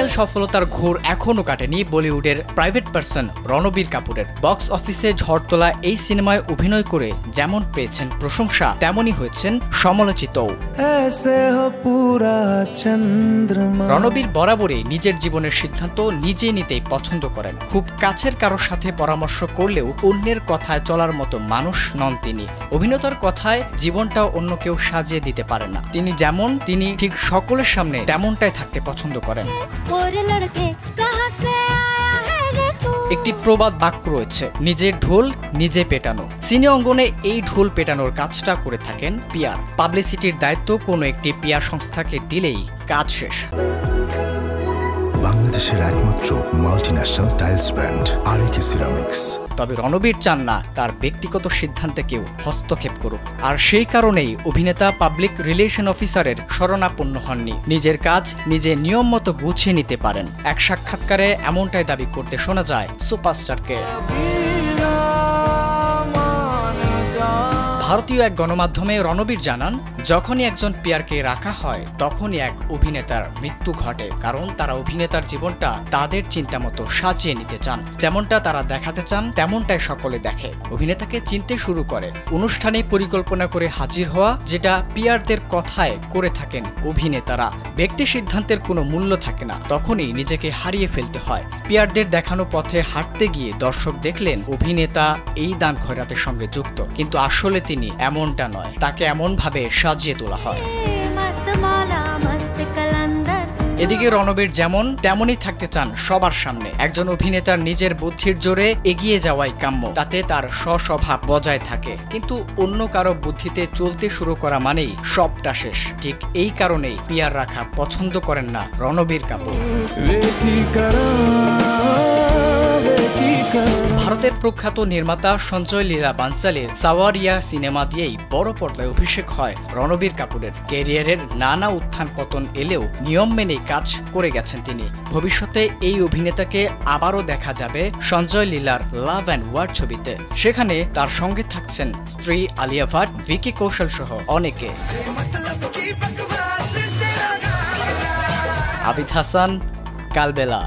Serial সফলতার ঘোর এখনও কাটেনি বলিউডের প্রাইভেট পার্সন রণবীর কাপুরের। বক্স অফিসে ঝড় তোলা এই সিনেমায় অভিনয় করে যেমন পেয়েছেন প্রশংসা, তেমনই হয়েছেন সমালোচিতও। রণবীর বরাবরই নিজের জীবনের সিদ্ধান্ত নিজে নিতেই পছন্দ করেন। খুব কাছের কারোর সাথে পরামর্শ করলেও অন্যের কথায় চলার মতো মানুষ নন তিনি। অভিনেতার কথায় জীবনটা অন্য কেউ সাজিয়ে দিতে পারে না। তিনি যেমন, তিনি ঠিক সকলের সামনে তেমনটাই থাকতে পছন্দ করেন। একটি প্রবাদ বাক্য রয়েছে, নিজের ঢোল নিজে পেটানো। সিনে অঙ্গনে এই ঢোল পেটানোর কাজটা করে থাকেন পিয়ার। পাবলিসিটির দায়িত্ব কোনো একটি পিয়ার সংস্থাকে দিলেই কাজ শেষ। বাংলাদেশের একমাত্র মাল্টিন্যাশনাল টাইলস ব্র্যান্ড আরএকে সিরামিক্স। তবে রণবীর চান না তার ব্যক্তিগত সিদ্ধান্তে কেউ হস্তক্ষেপ করুক। আর সেই কারণেই অভিনেতা পাবলিক রিলেশন অফিসারের শরণাপন্ন হননি। নিজের কাজ নিজে নিয়ম মতো গুছিয়ে নিতে পারেন। এক সাক্ষাৎকারে এমনটাই দাবি করতে শোনা যায় সুপারস্টারকে। ভারতীয় এক গণমাধ্যমে রণবীর জানান, যখনই একজন পিয়ারকে রাখা হয় তখনই এক অভিনেতার মৃত্যু ঘটে, কারণ তারা অভিনেতার জীবনটা তাদের চিন্তা মতো সাজিয়ে নিতে চান। যেমনটা তারা দেখাতে চান তেমনটাই সকলে দেখে। অভিনেতাকে চিনতে শুরু করে, অনুষ্ঠানে পরিকল্পনা করে হাজির হওয়া, যেটা পিয়ারদের কথায় করে থাকেন অভিনেতারা। ব্যক্তি সিদ্ধান্তের কোনো মূল্য থাকে না, তখনই নিজেকে হারিয়ে ফেলতে হয়। পিয়ারদের দেখানো পথে হাঁটতে গিয়ে দর্শক দেখলেন অভিনেতা এই দান খয়রাতের সঙ্গে যুক্ত, কিন্তু আসলে তিনি এমনটা নয়। তাকে এমন ভাবে সাজিয়ে তোলা হয়। এদিকে রণবীর যেমন তেমনই থাকতে চান সবার সামনে। একজন অভিনেতার নিজের বুদ্ধির জোরে এগিয়ে যাওয়াই কাম্য, তাতে তার স্বস্বভাব বজায় থাকে। কিন্তু অন্য কারো বুদ্ধিতে চলতে শুরু করা মানেই সবটা শেষ। ঠিক এই কারণেই পিয়ার রাখা পছন্দ করেন না রণবীর কাপুর। ভারতের প্রখ্যাত নির্মাতা সঞ্জয় লীলা বানসালের সাওয়ারিয়া সিনেমা দিয়েই বড় পর্দায় অভিষেক হয় রণবীর কাপুরের। ক্যারিয়ারের নানা উত্থান পতন এলেও নিয়ম মেনেই কাজ করে গেছেন তিনি। ভবিষ্যতে এই অভিনেতাকে আবারও দেখা যাবে সঞ্জয় লীলার লাভ অ্যান্ড ওয়ার ছবিতে। সেখানে তার সঙ্গে থাকছেন স্ত্রী আলিয়া ভাট, ভিকি কৌশল সহ অনেকে। আবিদ হাসান, কালবেলা।